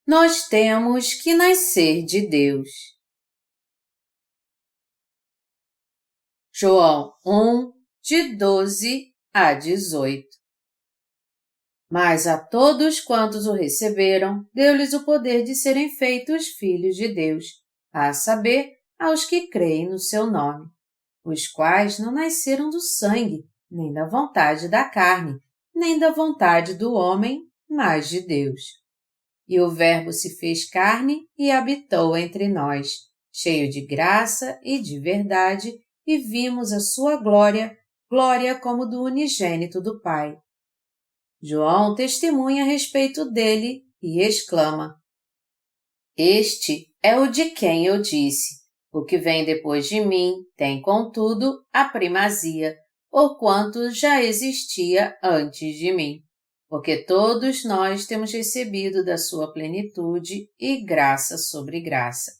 Nós temos que nascer de Deus. João 1, de 12 a 18. Mas a todos quantos o receberam, deu-lhes o poder de serem feitos filhos de Deus, a saber, aos que creem no seu nome, os quais não nasceram do sangue, nem da vontade da carne, nem da vontade do homem, mas de Deus. E o Verbo se fez carne e habitou entre nós, cheio de graça e de verdade, e vimos a sua glória, glória como do unigênito do Pai. João testemunha a respeito dele e exclama: Este é o de quem eu disse: o que vem depois de mim tem, contudo, a primazia, porquanto já existia antes de mim. Porque todos nós temos recebido da sua plenitude e graça sobre graça.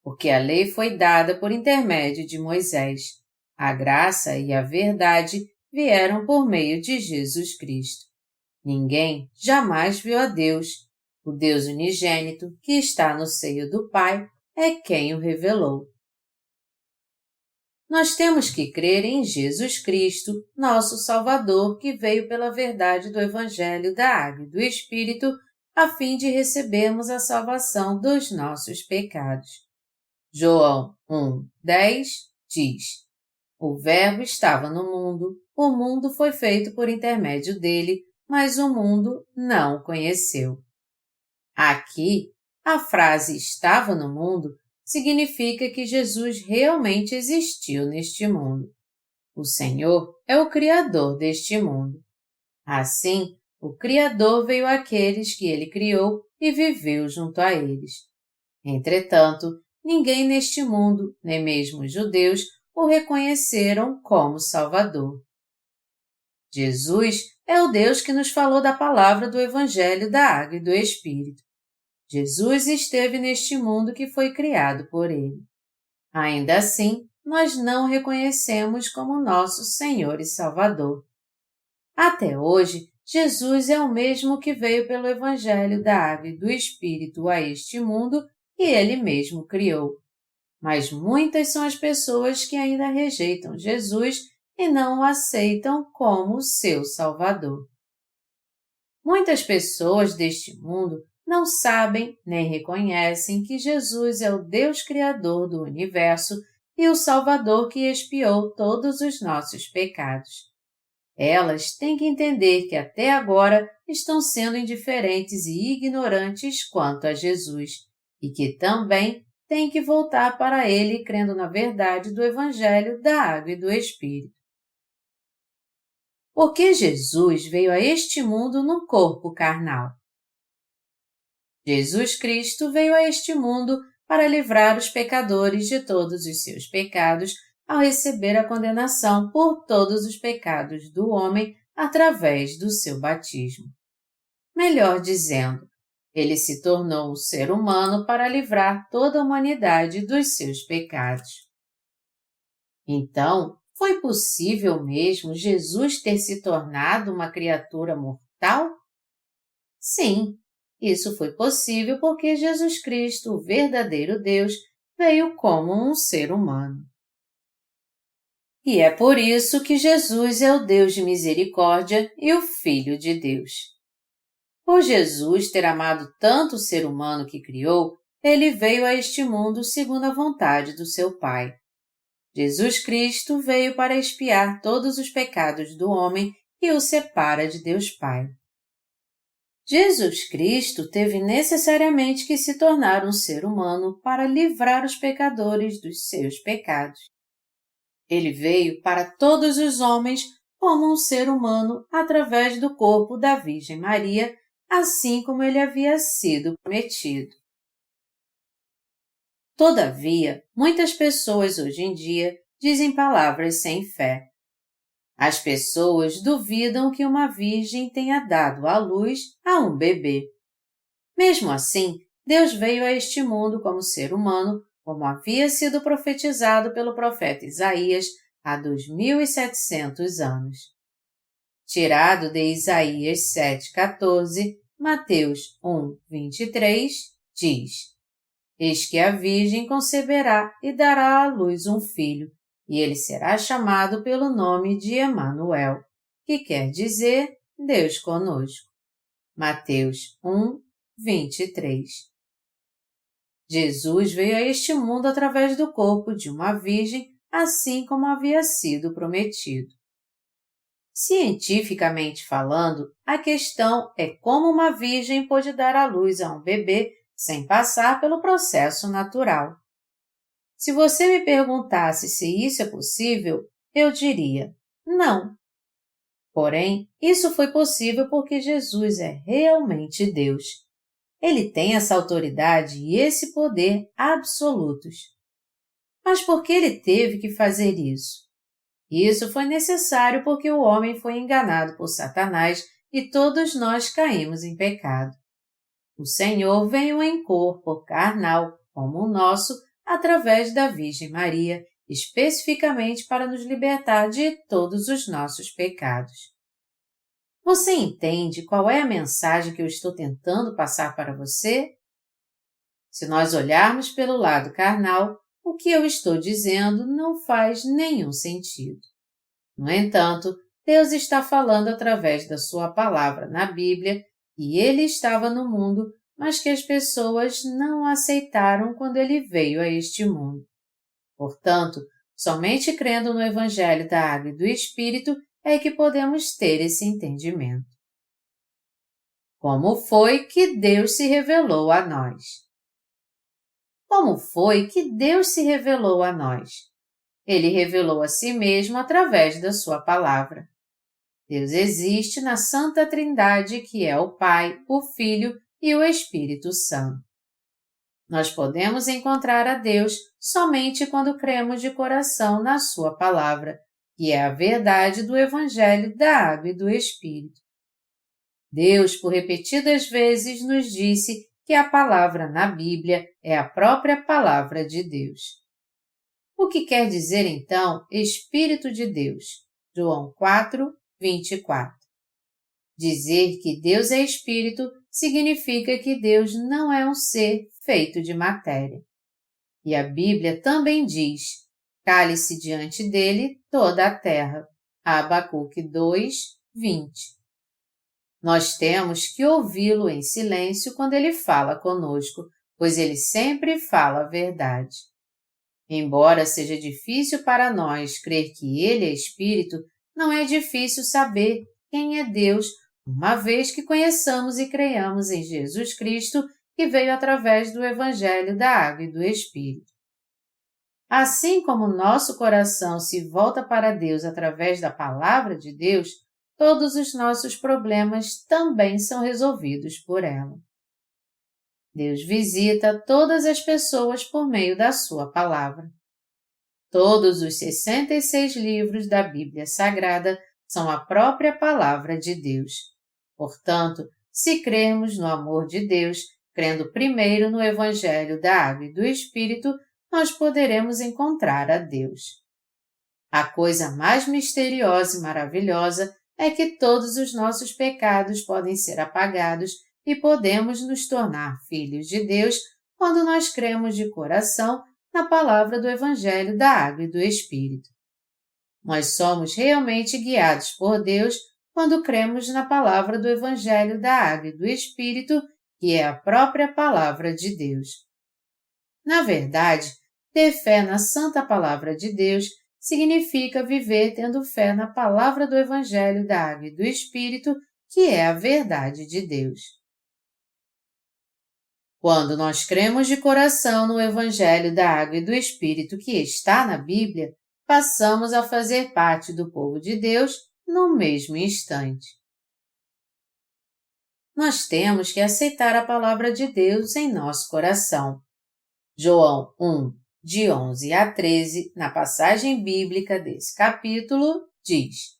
Porque a lei foi dada por intermédio de Moisés. A graça e a verdade vieram por meio de Jesus Cristo. Ninguém jamais viu a Deus. O Deus unigênito, que está no seio do Pai, é quem o revelou. Nós temos que crer em Jesus Cristo, nosso Salvador, que veio pela verdade do Evangelho da Água e do Espírito, a fim de recebermos a salvação dos nossos pecados. João 1:10 diz: O Verbo estava no mundo, o mundo foi feito por intermédio dele, mas o mundo não o conheceu. Aqui, a frase estava no mundo significa que Jesus realmente existiu neste mundo. O Senhor é o Criador deste mundo. Assim, o Criador veio àqueles que ele criou e viveu junto a eles. Entretanto, ninguém neste mundo, nem mesmo os judeus, o reconheceram como Salvador. Jesus é o Deus que nos falou da palavra do Evangelho da Água e do Espírito. Jesus esteve neste mundo que foi criado por ele. Ainda assim, nós não o reconhecemos como nosso Senhor e Salvador. Até hoje, Jesus é o mesmo que veio pelo Evangelho da Água e do Espírito a este mundo e ele mesmo criou. Mas muitas são as pessoas que ainda rejeitam Jesus e não o aceitam como seu Salvador. Muitas pessoas deste mundo não sabem nem reconhecem que Jesus é o Deus Criador do universo e o Salvador que expiou todos os nossos pecados. Elas têm que entender que até agora estão sendo indiferentes e ignorantes quanto a Jesus, e que também têm que voltar para Ele crendo na verdade do Evangelho da Água e do Espírito. Porque Jesus veio a este mundo num corpo carnal. Jesus Cristo veio a este mundo para livrar os pecadores de todos os seus pecados ao receber a condenação por todos os pecados do homem através do seu batismo. Melhor dizendo, ele se tornou um ser humano para livrar toda a humanidade dos seus pecados. Então, foi possível mesmo Jesus ter se tornado uma criatura mortal? Sim. Isso foi possível porque Jesus Cristo, o verdadeiro Deus, veio como um ser humano. E é por isso que Jesus é o Deus de misericórdia e o Filho de Deus. Por Jesus ter amado tanto o ser humano que criou, ele veio a este mundo segundo a vontade do seu Pai. Jesus Cristo veio para expiar todos os pecados do homem e o separa de Deus Pai. Jesus Cristo teve necessariamente que se tornar um ser humano para livrar os pecadores dos seus pecados. Ele veio para todos os homens como um ser humano através do corpo da Virgem Maria, assim como ele havia sido prometido. Todavia, muitas pessoas hoje em dia dizem palavras sem fé. As pessoas duvidam que uma virgem tenha dado à luz a um bebê. Mesmo assim, Deus veio a este mundo como ser humano, como havia sido profetizado pelo profeta Isaías há 2.700 anos. Tirado de Isaías 7,14, Mateus 1:23, diz: Eis que a Virgem conceberá e dará à luz um filho, e ele será chamado pelo nome de Emanuel, que quer dizer Deus conosco. Mateus 1:23. Jesus veio a este mundo através do corpo de uma virgem, assim como havia sido prometido. Cientificamente falando, a questão é como uma virgem pode dar à luz a um bebê sem passar pelo processo natural. Se você me perguntasse se isso é possível, eu diria não. Porém, isso foi possível porque Jesus é realmente Deus. Ele tem essa autoridade e esse poder absolutos. Mas por que ele teve que fazer isso? Isso foi necessário porque o homem foi enganado por Satanás e todos nós caímos em pecado. O Senhor veio em corpo carnal, como o nosso, através da Virgem Maria, especificamente para nos libertar de todos os nossos pecados. Você entende qual é a mensagem que eu estou tentando passar para você? Se nós olharmos pelo lado carnal, o que eu estou dizendo não faz nenhum sentido. No entanto, Deus está falando através da sua palavra na Bíblia e ele estava no mundo, mas que as pessoas não aceitaram quando ele veio a este mundo. Portanto, somente crendo no Evangelho da Água e do Espírito é que podemos ter esse entendimento. Como foi que Deus se revelou a nós? Como foi que Deus se revelou a nós? Ele revelou a si mesmo através da sua palavra. Deus existe na Santa Trindade, que é o Pai, o Filho e o Espírito Santo. Nós podemos encontrar a Deus somente quando cremos de coração na sua palavra, que é a verdade do Evangelho da Água e do Espírito. Deus, por repetidas vezes, nos disse que a palavra na Bíblia é a própria palavra de Deus. O que quer dizer, então, Espírito de Deus? João 4:24. Dizer que Deus é Espírito significa que Deus não é um ser feito de matéria. E a Bíblia também diz: cale-se diante dele toda a terra. Abacuque 2:20. Nós temos que ouvi-lo em silêncio quando ele fala conosco, pois ele sempre fala a verdade. Embora seja difícil para nós crer que ele é Espírito, não é difícil saber quem é Deus, uma vez que conheçamos e creiamos em Jesus Cristo, que veio através do Evangelho da Água e do Espírito. Assim como nosso coração se volta para Deus através da Palavra de Deus, todos os nossos problemas também são resolvidos por ela. Deus visita todas as pessoas por meio da sua palavra. Todos os 66 livros da Bíblia Sagrada são a própria palavra de Deus. Portanto, se crermos no amor de Deus, crendo primeiro no Evangelho da Água e do Espírito, nós poderemos encontrar a Deus. A coisa mais misteriosa e maravilhosa é que todos os nossos pecados podem ser apagados e podemos nos tornar filhos de Deus quando nós cremos de coração na palavra do Evangelho da Água e do Espírito. Nós somos realmente guiados por Deus quando cremos na palavra do Evangelho da Água e do Espírito, que é a própria palavra de Deus. Na verdade, ter fé na Santa Palavra de Deus significa viver tendo fé na palavra do Evangelho da Água e do Espírito, que é a verdade de Deus. Quando nós cremos de coração no Evangelho da Água e do Espírito que está na Bíblia, passamos a fazer parte do povo de Deus no mesmo instante. Nós temos que aceitar a palavra de Deus em nosso coração. João 1, de 11 a 13, na passagem bíblica desse capítulo, diz: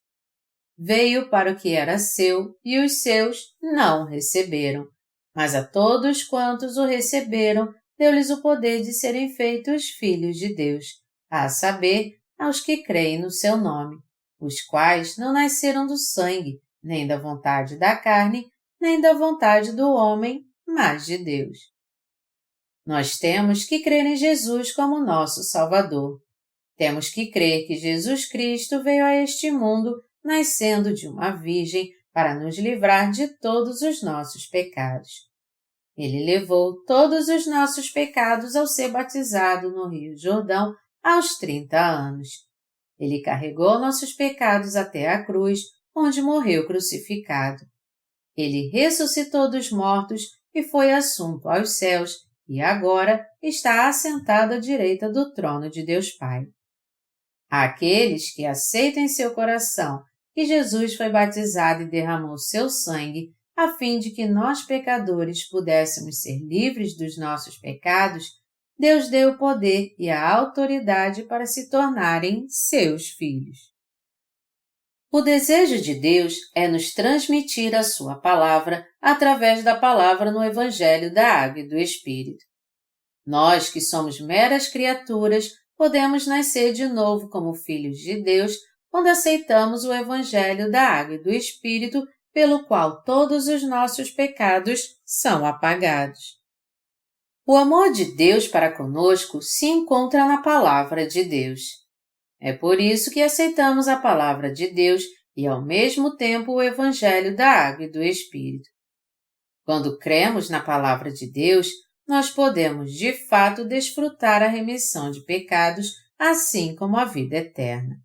Veio para o que era seu, e os seus não receberam. Mas a todos quantos o receberam, deu-lhes o poder de serem feitos filhos de Deus, a saber, aos que creem no seu nome, os quais não nasceram do sangue, nem da vontade da carne, nem da vontade do homem, mas de Deus. Nós temos que crer em Jesus como nosso Salvador. Temos que crer que Jesus Cristo veio a este mundo nascendo de uma virgem para nos livrar de todos os nossos pecados. Ele levou todos os nossos pecados ao ser batizado no Rio Jordão aos 30 anos. Ele carregou nossos pecados até a cruz, onde morreu crucificado. Ele ressuscitou dos mortos e foi assunto aos céus, e agora está assentado à direita do trono de Deus Pai. Aqueles que aceitam em seu coração que Jesus foi batizado e derramou seu sangue, a fim de que nós pecadores pudéssemos ser livres dos nossos pecados, Deus deu o poder e a autoridade para se tornarem seus filhos. O desejo de Deus é nos transmitir a sua palavra através da palavra no Evangelho da Água e do Espírito. Nós, que somos meras criaturas, podemos nascer de novo como filhos de Deus quando aceitamos o Evangelho da Água e do Espírito, pelo qual todos os nossos pecados são apagados. O amor de Deus para conosco se encontra na Palavra de Deus. É por isso que aceitamos a Palavra de Deus e, ao mesmo tempo, o Evangelho da Água e do Espírito. Quando cremos na Palavra de Deus, nós podemos, de fato, desfrutar a remissão de pecados, assim como a vida eterna.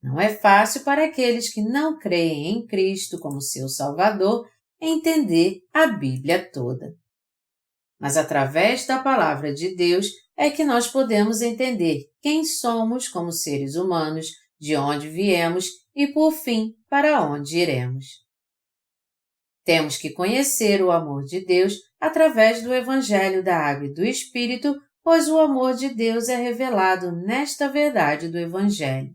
Não é fácil para aqueles que não creem em Cristo como seu Salvador entender a Bíblia toda. Mas através da Palavra de Deus é que nós podemos entender quem somos como seres humanos, de onde viemos e, por fim, para onde iremos. Temos que conhecer o amor de Deus através do Evangelho da Água e do Espírito, pois o amor de Deus é revelado nesta verdade do Evangelho.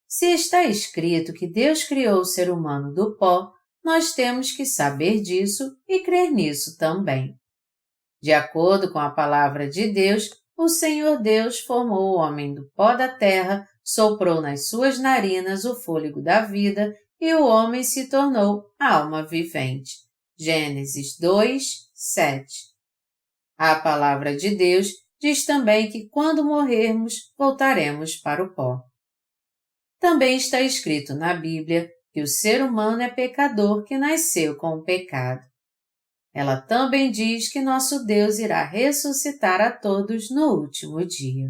Se está escrito que Deus criou o ser humano do pó, nós temos que saber disso e crer nisso também. De acordo com a palavra de Deus, o Senhor Deus formou o homem do pó da terra, soprou nas suas narinas o fôlego da vida e o homem se tornou alma vivente. Gênesis 2, 7. A palavra de Deus diz também que quando morrermos, voltaremos para o pó. Também está escrito na Bíblia que o ser humano é pecador que nasceu com o pecado. Ela também diz que nosso Deus irá ressuscitar a todos no último dia.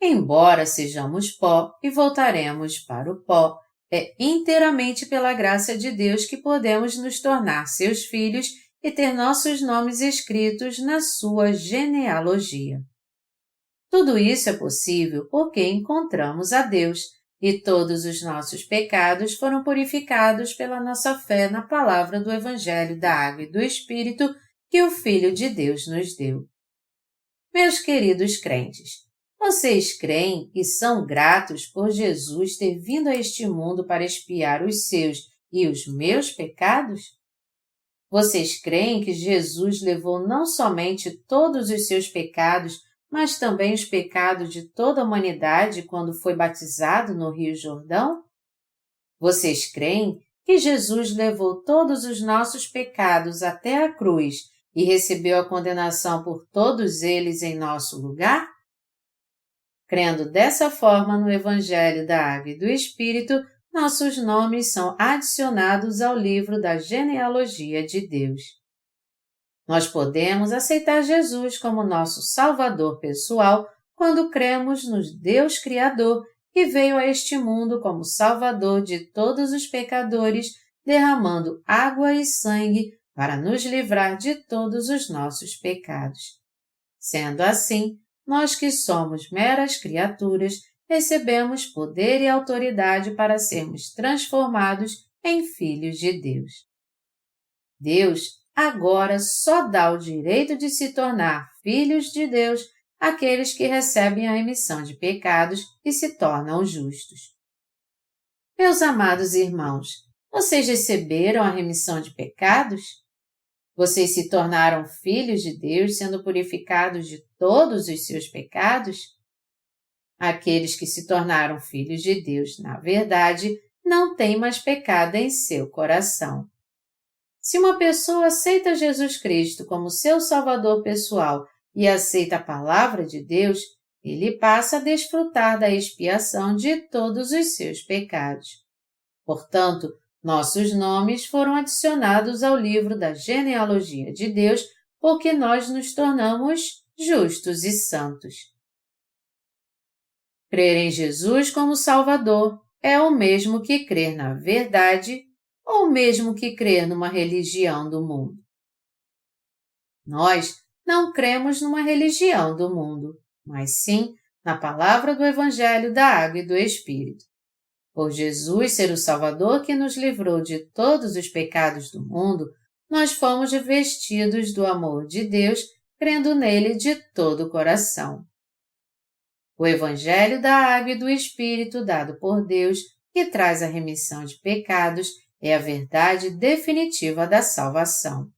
Embora sejamos pó e voltaremos para o pó, é inteiramente pela graça de Deus que podemos nos tornar seus filhos e ter nossos nomes escritos na sua genealogia. Tudo isso é possível porque encontramos a Deus e todos os nossos pecados foram purificados pela nossa fé na palavra do Evangelho da Água e do Espírito que o Filho de Deus nos deu. Meus queridos crentes, vocês creem e são gratos por Jesus ter vindo a este mundo para expiar os seus e os meus pecados? Vocês creem que Jesus levou não somente todos os seus pecados, mas também os pecados de toda a humanidade quando foi batizado no Rio Jordão? Vocês creem que Jesus levou todos os nossos pecados até a cruz e recebeu a condenação por todos eles em nosso lugar? Crendo dessa forma no Evangelho da Água e do Espírito, nossos nomes são adicionados ao livro da genealogia de Deus. Nós podemos aceitar Jesus como nosso Salvador pessoal quando cremos no Deus Criador que veio a este mundo como Salvador de todos os pecadores, derramando água e sangue para nos livrar de todos os nossos pecados. Sendo assim, nós que somos meras criaturas, recebemos poder e autoridade para sermos transformados em filhos de Deus. Deus agora só dá o direito de se tornar filhos de Deus àqueles que recebem a remissão de pecados e se tornam justos. Meus amados irmãos, vocês receberam a remissão de pecados? Vocês se tornaram filhos de Deus sendo purificados de todos os seus pecados? Aqueles que se tornaram filhos de Deus, na verdade, não têm mais pecado em seu coração. Se uma pessoa aceita Jesus Cristo como seu Salvador pessoal e aceita a palavra de Deus, ele passa a desfrutar da expiação de todos os seus pecados. Portanto, nossos nomes foram adicionados ao livro da genealogia de Deus porque nós nos tornamos justos e santos. Crer em Jesus como Salvador é o mesmo que crer na verdade ou o mesmo que crer numa religião do mundo. Nós não cremos numa religião do mundo, mas sim na palavra do Evangelho da Água e do Espírito. Por Jesus ser o Salvador que nos livrou de todos os pecados do mundo, nós fomos revestidos do amor de Deus, crendo nele de todo o coração. O Evangelho da Água e do Espírito dado por Deus, que traz a remissão de pecados, é a verdade definitiva da salvação.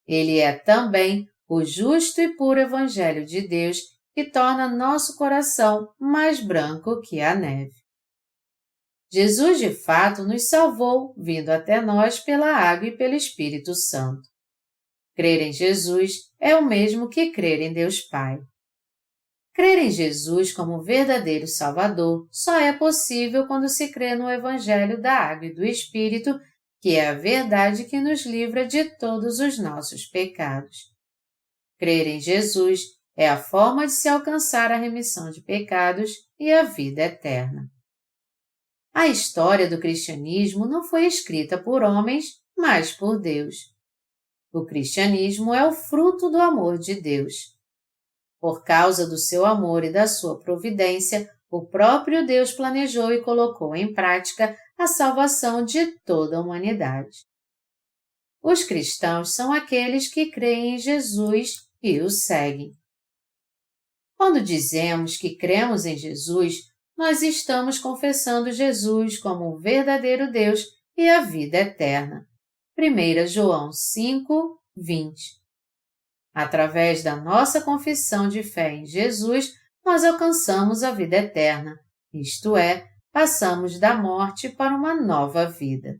Ele é também o justo e puro Evangelho de Deus que torna nosso coração mais branco que a neve. Jesus de fato nos salvou, vindo até nós pela água e pelo Espírito Santo. Crer em Jesus é o mesmo que crer em Deus Pai. Crer em Jesus como verdadeiro Salvador só é possível quando se crê no Evangelho da Água e do Espírito, que é a verdade que nos livra de todos os nossos pecados. Crer em Jesus é a forma de se alcançar a remissão de pecados e a vida eterna. A história do cristianismo não foi escrita por homens, mas por Deus. O cristianismo é o fruto do amor de Deus. Por causa do seu amor e da sua providência, o próprio Deus planejou e colocou em prática a salvação de toda a humanidade. Os cristãos são aqueles que creem em Jesus e o seguem. Quando dizemos que cremos em Jesus, nós estamos confessando Jesus como o verdadeiro Deus e a vida eterna. 1 João 5, 20. Através da nossa confissão de fé em Jesus, nós alcançamos a vida eterna, isto é, passamos da morte para uma nova vida.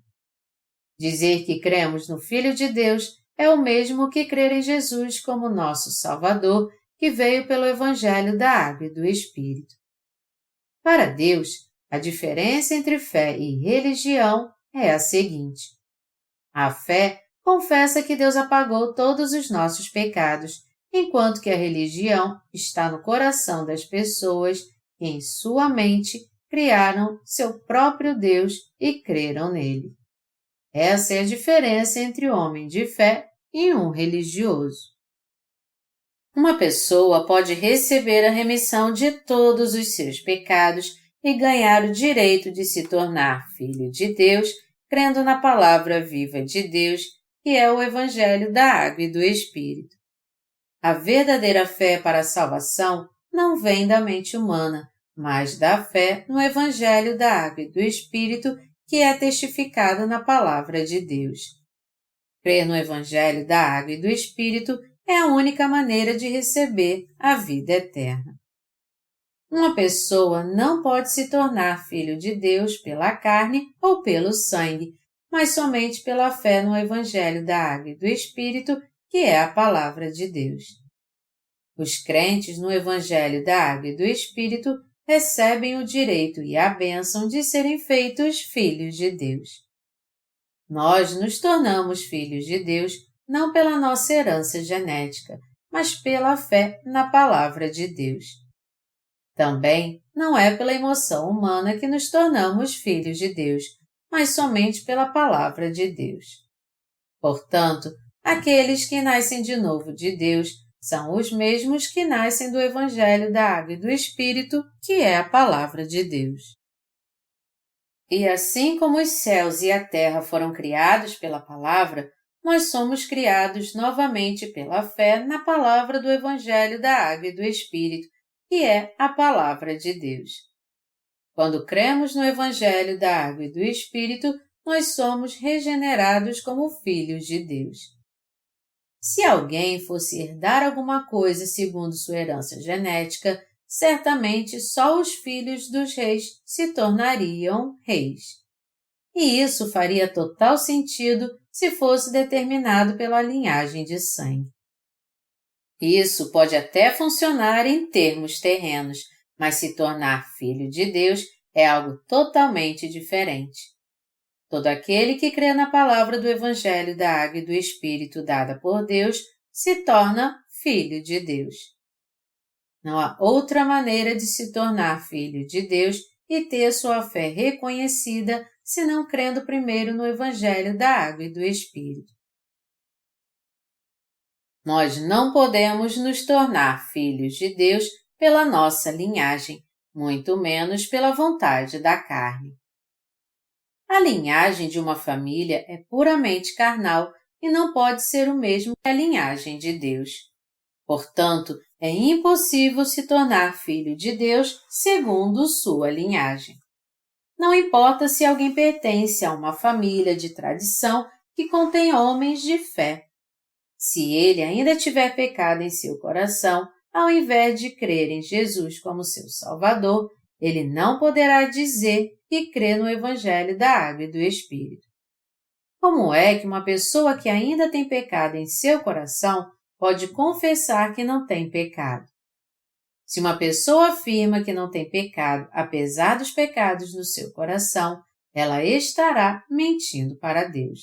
Dizer que cremos no Filho de Deus é o mesmo que crer em Jesus como nosso Salvador, que veio pelo Evangelho da Água e do Espírito. Para Deus, a diferença entre fé e religião é a seguinte: a fé confessa que Deus apagou todos os nossos pecados, enquanto que a religião está no coração das pessoas que, em sua mente, criaram seu próprio Deus e creram nele. Essa é a diferença entre um homem de fé e um religioso. Uma pessoa pode receber a remissão de todos os seus pecados e ganhar o direito de se tornar filho de Deus, crendo na palavra viva de Deus, que é o Evangelho da Água e do Espírito. A verdadeira fé para a salvação não vem da mente humana, mas da fé no Evangelho da Água e do Espírito, que é testificado na palavra de Deus. Crer no Evangelho da Água e do Espírito é a única maneira de receber a vida eterna. Uma pessoa não pode se tornar filho de Deus pela carne ou pelo sangue, mas somente pela fé no Evangelho da Água e do Espírito, que é a palavra de Deus. Os crentes no Evangelho da Água e do Espírito recebem o direito e a bênção de serem feitos filhos de Deus. Nós nos tornamos filhos de Deus não pela nossa herança genética, mas pela fé na palavra de Deus. Também não é pela emoção humana que nos tornamos filhos de Deus, mas somente pela palavra de Deus. Portanto, aqueles que nascem de novo de Deus são os mesmos que nascem do Evangelho da Água e do Espírito, que é a palavra de Deus. E assim como os céus e a terra foram criados pela palavra, nós somos criados novamente pela fé na palavra do Evangelho da Água e do Espírito, que é a palavra de Deus. Quando cremos no Evangelho da Água e do Espírito, nós somos regenerados como filhos de Deus. Se alguém fosse herdar alguma coisa segundo sua herança genética, certamente só os filhos dos reis se tornariam reis. E isso faria total sentido se fosse determinado pela linhagem de sangue. Isso pode até funcionar em termos terrenos, mas se tornar filho de Deus é algo totalmente diferente. Todo aquele que crê na palavra do Evangelho da Água e do Espírito dada por Deus se torna filho de Deus. Não há outra maneira de se tornar filho de Deus e ter sua fé reconhecida senão crendo primeiro no Evangelho da Água e do Espírito. Nós não podemos nos tornar filhos de Deus pela nossa linhagem, muito menos pela vontade da carne. A linhagem de uma família é puramente carnal e não pode ser o mesmo que a linhagem de Deus. Portanto, é impossível se tornar filho de Deus segundo sua linhagem. Não importa se alguém pertence a uma família de tradição que contém homens de fé. Se ele ainda tiver pecado em seu coração, ao invés de crer em Jesus como seu Salvador, ele não poderá dizer que crê no Evangelho da Água e do Espírito. Como é que uma pessoa que ainda tem pecado em seu coração pode confessar que não tem pecado? Se uma pessoa afirma que não tem pecado, apesar dos pecados no seu coração, ela estará mentindo para Deus.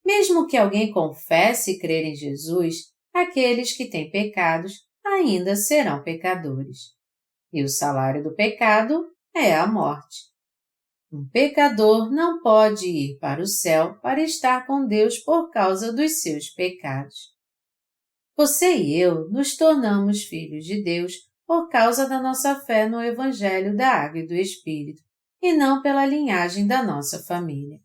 Mesmo que alguém confesse crer em Jesus, aqueles que têm pecados ainda serão pecadores. E o salário do pecado é a morte. Um pecador não pode ir para o céu para estar com Deus por causa dos seus pecados. Você e eu nos tornamos filhos de Deus por causa da nossa fé no Evangelho da Água e do Espírito, e não pela linhagem da nossa família.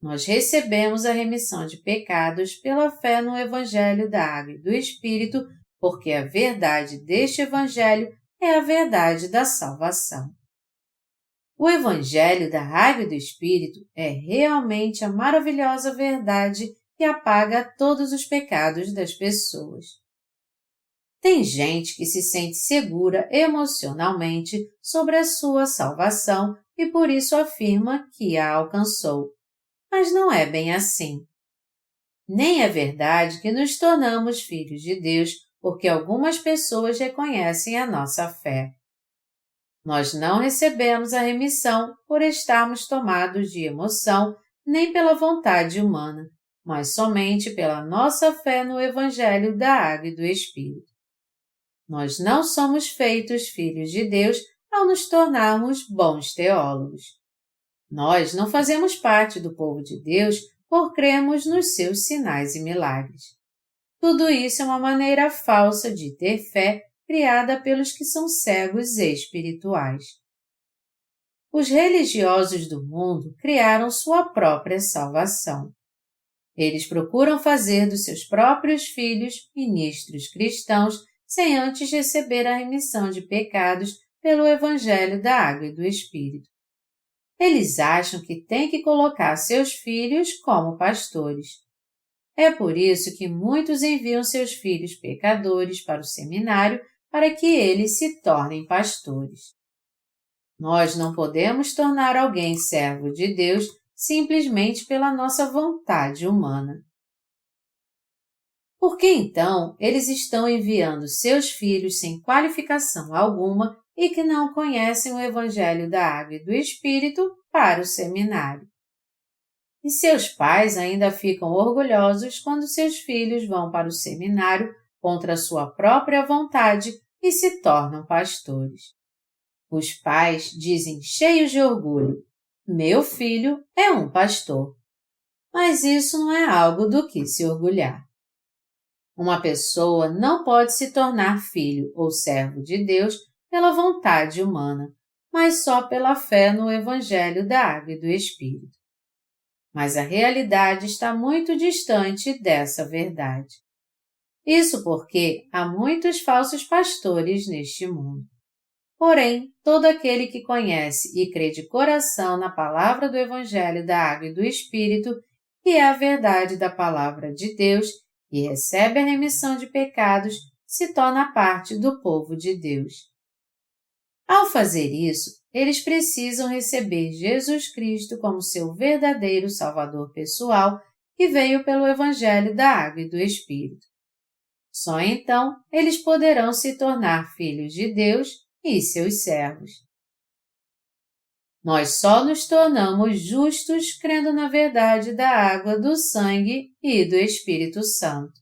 Nós recebemos a remissão de pecados pela fé no Evangelho da Água e do Espírito, porque a verdade deste Evangelho é a verdade da salvação. O Evangelho da Água e do Espírito é realmente a maravilhosa verdade que apaga todos os pecados das pessoas. Tem gente que se sente segura emocionalmente sobre a sua salvação e por isso afirma que a alcançou. Mas não é bem assim. Nem é verdade que nos tornamos filhos de Deus porque algumas pessoas reconhecem a nossa fé. Nós não recebemos a remissão por estarmos tomados de emoção nem pela vontade humana, mas somente pela nossa fé no Evangelho da Água e do Espírito. Nós não somos feitos filhos de Deus ao nos tornarmos bons teólogos. Nós não fazemos parte do povo de Deus por crermos nos seus sinais e milagres. Tudo isso é uma maneira falsa de ter fé criada pelos que são cegos espirituais. Os religiosos do mundo criaram sua própria salvação. Eles procuram fazer dos seus próprios filhos ministros cristãos sem antes receber a remissão de pecados pelo Evangelho da Água e do Espírito. Eles acham que têm que colocar seus filhos como pastores. É por isso que muitos enviam seus filhos pecadores para o seminário para que eles se tornem pastores. Nós não podemos tornar alguém servo de Deus simplesmente pela nossa vontade humana. Por que então eles estão enviando seus filhos sem qualificação alguma e que não conhecem o Evangelho da Água e do Espírito para o seminário? E seus pais ainda ficam orgulhosos quando seus filhos vão para o seminário contra sua própria vontade e se tornam pastores. Os pais dizem cheios de orgulho: "Meu filho é um pastor." Mas isso não é algo do que se orgulhar. Uma pessoa não pode se tornar filho ou servo de Deus pela vontade humana, mas só pela fé no Evangelho da Água e do Espírito. Mas a realidade está muito distante dessa verdade. Isso porque há muitos falsos pastores neste mundo. Porém, todo aquele que conhece e crê de coração na palavra do Evangelho da Água e do Espírito, que é a verdade da palavra de Deus, e recebe a remissão de pecados, se torna parte do povo de Deus. Ao fazer isso, eles precisam receber Jesus Cristo como seu verdadeiro Salvador pessoal que veio pelo Evangelho da Água e do Espírito. Só então eles poderão se tornar filhos de Deus e seus servos. Nós só nos tornamos justos crendo na verdade da água, do sangue e do Espírito Santo.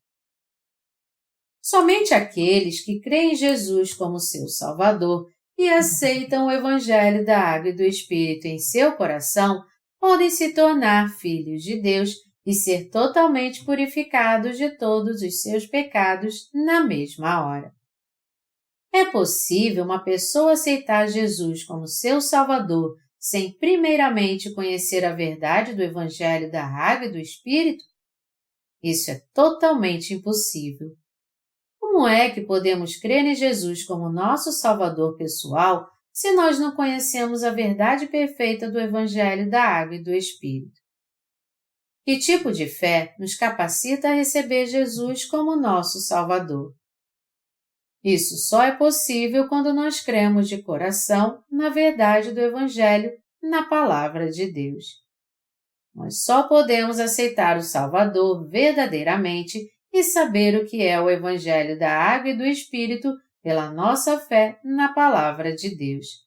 Somente aqueles que creem em Jesus como seu Salvador e aceitam o Evangelho da Água e do Espírito em seu coração podem se tornar filhos de Deus e ser totalmente purificados de todos os seus pecados na mesma hora. É possível uma pessoa aceitar Jesus como seu Salvador sem primeiramente conhecer a verdade do Evangelho da Água e do Espírito? Isso é totalmente impossível. Como é que podemos crer em Jesus como nosso Salvador pessoal se nós não conhecemos a verdade perfeita do Evangelho da Água e do Espírito? Que tipo de fé nos capacita a receber Jesus como nosso Salvador? Isso só é possível quando nós cremos de coração na verdade do Evangelho, na Palavra de Deus. Nós só podemos aceitar o Salvador verdadeiramente e saber o que é o Evangelho da Água e do Espírito pela nossa fé na Palavra de Deus.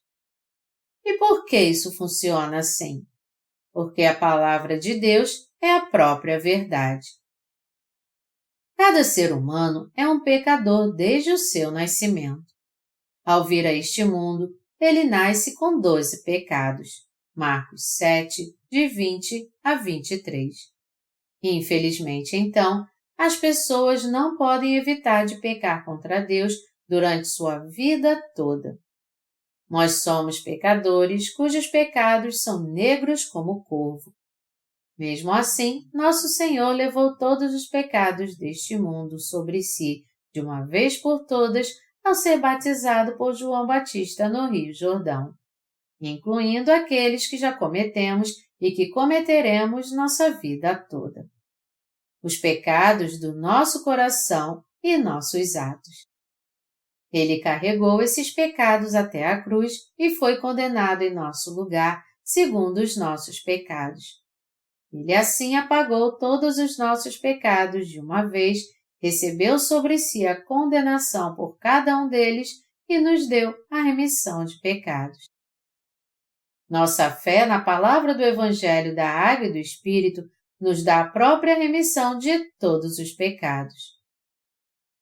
E por que isso funciona assim? Porque a Palavra de Deus é a própria verdade. Cada ser humano é um pecador desde o seu nascimento. Ao vir a este mundo, ele nasce com 12 pecados. Marcos 7, de 20 a 23. Infelizmente, então, as pessoas não podem evitar de pecar contra Deus durante sua vida toda. Nós somos pecadores cujos pecados são negros como o corvo. Mesmo assim, nosso Senhor levou todos os pecados deste mundo sobre si, de uma vez por todas, ao ser batizado por João Batista no Rio Jordão, incluindo aqueles que já cometemos e que cometeremos nossa vida toda. Os pecados do nosso coração e nossos atos. Ele carregou esses pecados até a cruz e foi condenado em nosso lugar, segundo os nossos pecados. Ele assim apagou todos os nossos pecados de uma vez, recebeu sobre si a condenação por cada um deles e nos deu a remissão de pecados. Nossa fé na palavra do Evangelho da Água e do Espírito nos dá a própria remissão de todos os pecados.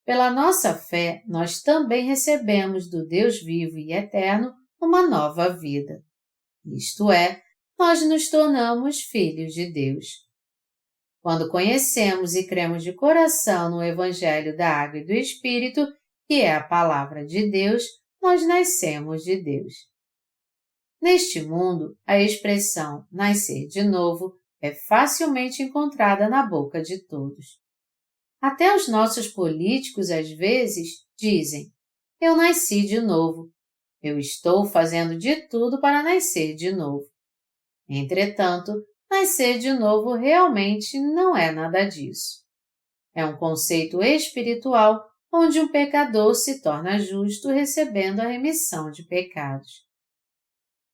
Pela nossa fé, nós também recebemos do Deus vivo e eterno uma nova vida. Isto é, nós nos tornamos filhos de Deus. Quando conhecemos e cremos de coração no Evangelho da Água e do Espírito, que é a Palavra de Deus, nós nascemos de Deus. Neste mundo, a expressão nascer de novo é facilmente encontrada na boca de todos. Até os nossos políticos, às vezes, dizem: eu nasci de novo. Eu estou fazendo de tudo para nascer de novo. Entretanto, nascer de novo realmente não é nada disso. É um conceito espiritual onde um pecador se torna justo recebendo a remissão de pecados.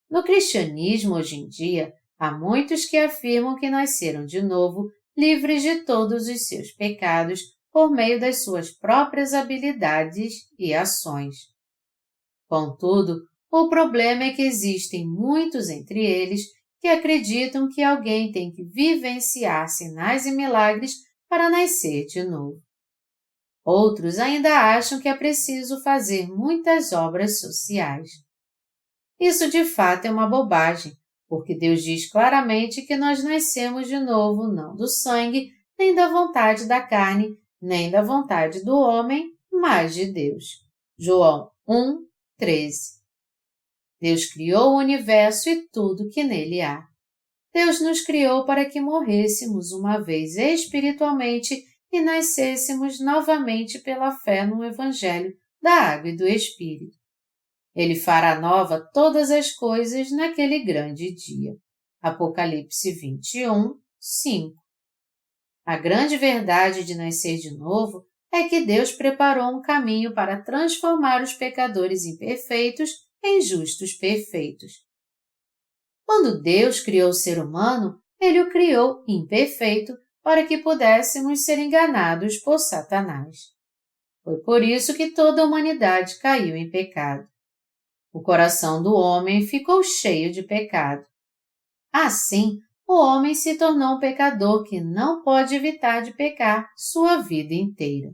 No cristianismo, hoje em dia, há muitos que afirmam que nasceram de novo, livres de todos os seus pecados, por meio das suas próprias habilidades e ações. Contudo, o problema é que existem muitos entre eles que acreditam que alguém tem que vivenciar sinais e milagres para nascer de novo. Outros ainda acham que é preciso fazer muitas obras sociais. Isso de fato é uma bobagem, porque Deus diz claramente que nós nascemos de novo não do sangue, nem da vontade da carne, nem da vontade do homem, mas de Deus. João 1, 13. Deus criou o universo e tudo que nele há. Deus nos criou para que morrêssemos uma vez espiritualmente e nascêssemos novamente pela fé no Evangelho da Água e do Espírito. Ele fará nova todas as coisas naquele grande dia. Apocalipse 21, 5. A grande verdade de nascer de novo é que Deus preparou um caminho para transformar os pecadores imperfeitos em justos perfeitos. Quando Deus criou o ser humano, Ele o criou imperfeito para que pudéssemos ser enganados por Satanás. Foi por isso que toda a humanidade caiu em pecado. O coração do homem ficou cheio de pecado. Assim, o homem se tornou um pecador que não pode evitar de pecar sua vida inteira.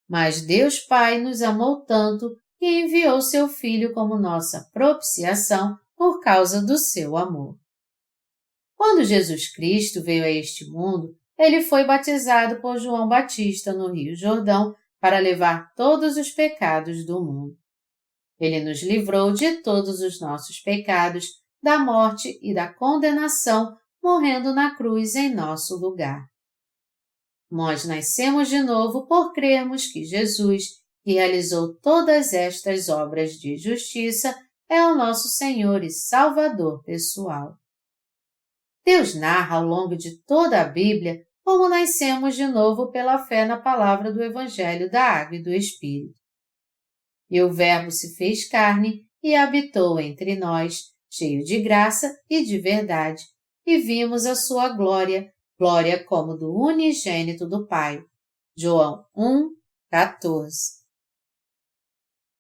Mas Deus Pai nos amou tanto que enviou seu Filho como nossa propiciação por causa do seu amor. Quando Jesus Cristo veio a este mundo, ele foi batizado por João Batista no Rio Jordão para levar todos os pecados do mundo. Ele nos livrou de todos os nossos pecados, da morte e da condenação, morrendo na cruz em nosso lugar. Nós nascemos de novo por crermos que Jesus, que realizou todas estas obras de justiça, é o nosso Senhor e Salvador pessoal. Deus narra ao longo de toda a Bíblia como nascemos de novo pela fé na palavra do Evangelho da Água e do Espírito. E o Verbo se fez carne e habitou entre nós, cheio de graça e de verdade, e vimos a sua glória, glória como do unigênito do Pai. João 1:14.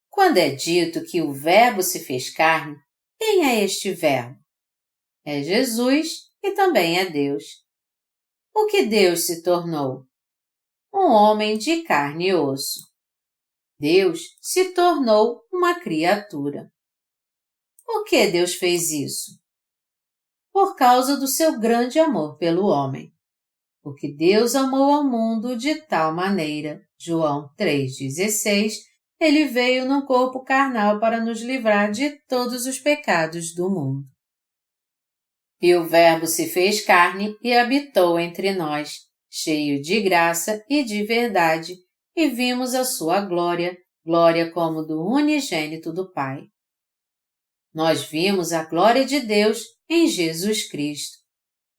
Quando é dito que o Verbo se fez carne, quem é este Verbo? É Jesus e também é Deus. O que Deus se tornou? Um homem de carne e osso. Deus se tornou uma criatura. Por que Deus fez isso? Por causa do seu grande amor pelo homem. Porque Deus amou ao mundo de tal maneira, João 3,16, ele veio num corpo carnal para nos livrar de todos os pecados do mundo. E o Verbo se fez carne e habitou entre nós, cheio de graça e de verdade, e vimos a sua glória, glória como do unigênito do Pai. Nós vimos a glória de Deus em Jesus Cristo.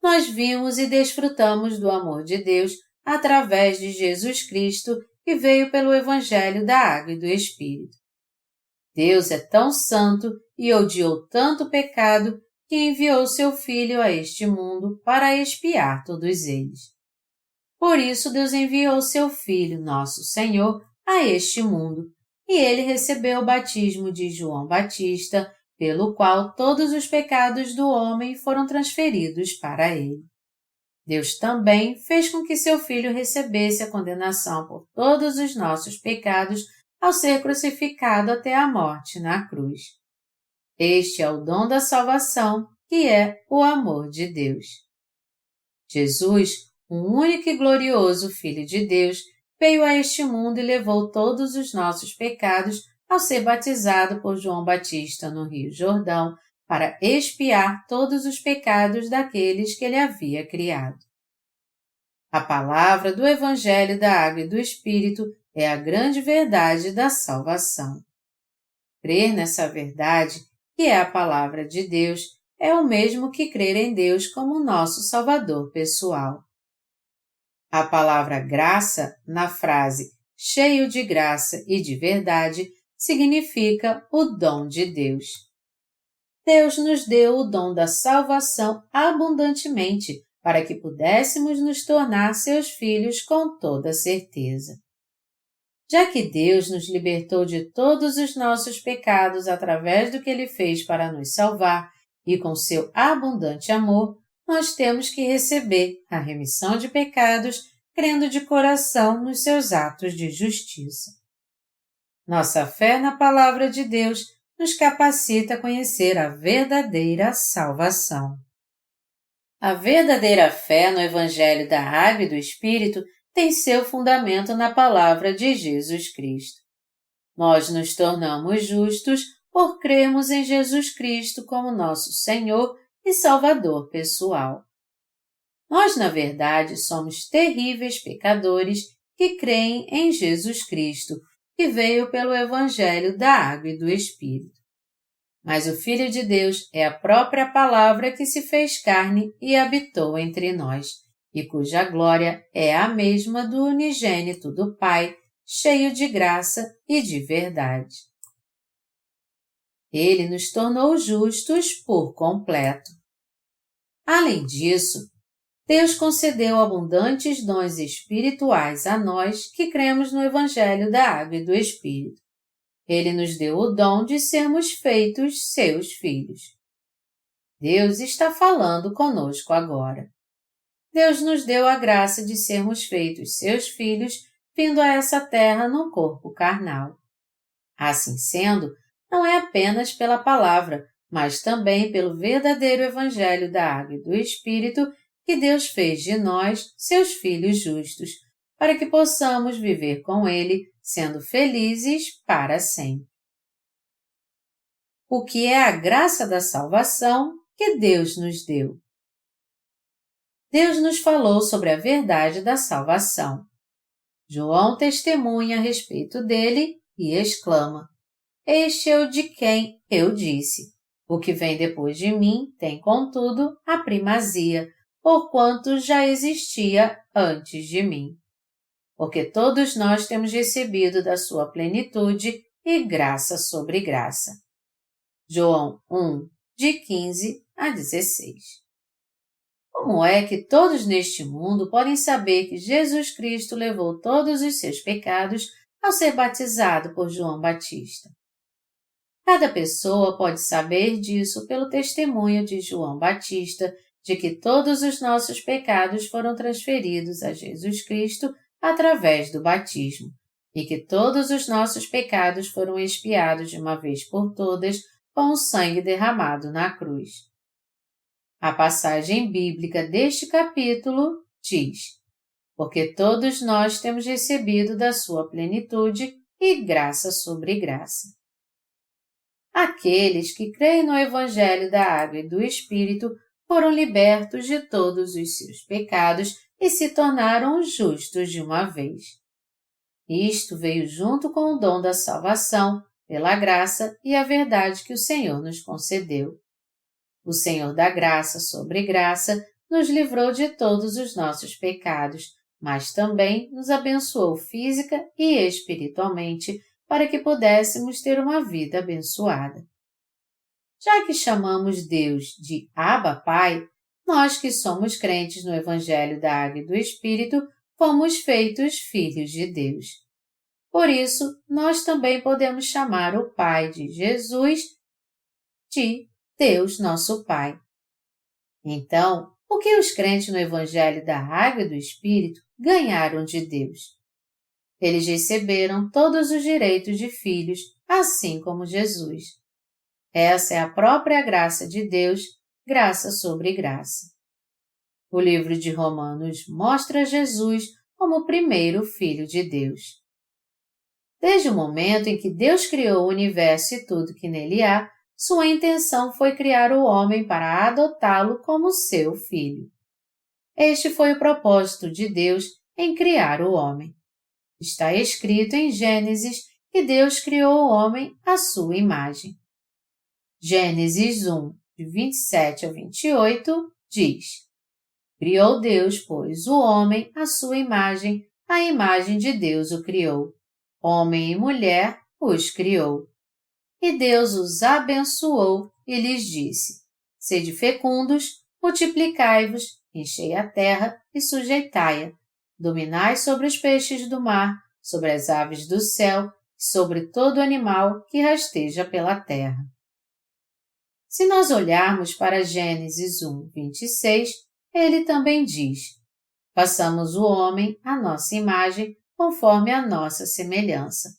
Nós vimos e desfrutamos do amor de Deus através de Jesus Cristo, que veio pelo Evangelho da Água e do Espírito. Deus é tão santo e odiou tanto o pecado que enviou seu Filho a este mundo para expiar todos eles. Por isso Deus enviou seu Filho, nosso Senhor, a este mundo, e ele recebeu o batismo de João Batista, pelo qual todos os pecados do homem foram transferidos para ele. Deus também fez com que seu Filho recebesse a condenação por todos os nossos pecados ao ser crucificado até a morte na cruz. Este é o dom da salvação, que é o amor de Deus. Jesus, um único e glorioso Filho de Deus, veio a este mundo e levou todos os nossos pecados ao ser batizado por João Batista no Rio Jordão, para expiar todos os pecados daqueles que ele havia criado. A palavra do Evangelho da Água e do Espírito é a grande verdade da salvação. Crer nessa verdade, que é a palavra de Deus, é o mesmo que crer em Deus como nosso Salvador pessoal. A palavra graça, na frase cheio de graça e de verdade, significa o dom de Deus. Deus nos deu o dom da salvação abundantemente para que pudéssemos nos tornar seus filhos com toda certeza. Já que Deus nos libertou de todos os nossos pecados através do que Ele fez para nos salvar e com seu abundante amor, nós temos que receber a remissão de pecados crendo de coração nos seus atos de justiça. Nossa fé na Palavra de Deus nos capacita a conhecer a verdadeira salvação. A verdadeira fé no Evangelho da Água e do Espírito tem seu fundamento na Palavra de Jesus Cristo. Nós nos tornamos justos por crermos em Jesus Cristo como nosso Senhor e Salvador pessoal. Nós, na verdade, somos terríveis pecadores que creem em Jesus Cristo, que veio pelo Evangelho da Água e do Espírito. Mas o Filho de Deus é a própria Palavra que se fez carne e habitou entre nós, e cuja glória é a mesma do unigênito do Pai, cheio de graça e de verdade. Ele nos tornou justos por completo. Além disso, Deus concedeu abundantes dons espirituais a nós que cremos no Evangelho da Água e do Espírito. Ele nos deu o dom de sermos feitos seus filhos. Deus está falando conosco agora. Deus nos deu a graça de sermos feitos seus filhos, vindo a essa terra num corpo carnal. Assim sendo, não é apenas pela palavra, mas também pelo verdadeiro Evangelho da Água e do Espírito que Deus fez de nós seus filhos justos, para que possamos viver com Ele, sendo felizes para sempre. O que é a graça da salvação que Deus nos deu? Deus nos falou sobre a verdade da salvação. João testemunha a respeito dele e exclama: Este é o de quem eu disse. O que vem depois de mim tem, contudo, a primazia, porquanto já existia antes de mim. Porque todos nós temos recebido da sua plenitude e graça sobre graça. João 1, de 15 a 16. Como é que todos neste mundo podem saber que Jesus Cristo levou todos os seus pecados ao ser batizado por João Batista? Cada pessoa pode saber disso pelo testemunho de João Batista, de que todos os nossos pecados foram transferidos a Jesus Cristo através do batismo, e que todos os nossos pecados foram expiados de uma vez por todas com o sangue derramado na cruz. A passagem bíblica deste capítulo diz: Porque todos nós temos recebido da sua plenitude e graça sobre graça. Aqueles que creem no Evangelho da Água e do Espírito foram libertos de todos os seus pecados e se tornaram justos de uma vez. Isto veio junto com o dom da salvação, pela graça e a verdade que o Senhor nos concedeu. O Senhor da graça sobre graça nos livrou de todos os nossos pecados, mas também nos abençoou física e espiritualmente para que pudéssemos ter uma vida abençoada. Já que chamamos Deus de Abba Pai, nós que somos crentes no Evangelho da Água e do Espírito, fomos feitos filhos de Deus. Por isso, nós também podemos chamar o Pai de Jesus de Deus nosso Pai. Então, o que os crentes no Evangelho da Água e do Espírito ganharam de Deus? Eles receberam todos os direitos de filhos, assim como Jesus. Essa é a própria graça de Deus, graça sobre graça. O livro de Romanos mostra Jesus como o primeiro Filho de Deus. Desde o momento em que Deus criou o universo e tudo que nele há, sua intenção foi criar o homem para adotá-lo como seu filho. Este foi o propósito de Deus em criar o homem. Está escrito em Gênesis que Deus criou o homem à sua imagem. Gênesis 1, de 27 a 28, diz: Criou Deus, pois, o homem à sua imagem, a imagem de Deus o criou. Homem e mulher os criou. E Deus os abençoou e lhes disse: Sede fecundos, multiplicai-vos, enchei a terra e sujeitai-a. Dominai sobre os peixes do mar, sobre as aves do céu e sobre todo animal que rasteja pela terra. Se nós olharmos para Gênesis 1, 26, ele também diz: Façamos o homem à nossa imagem, conforme a nossa semelhança.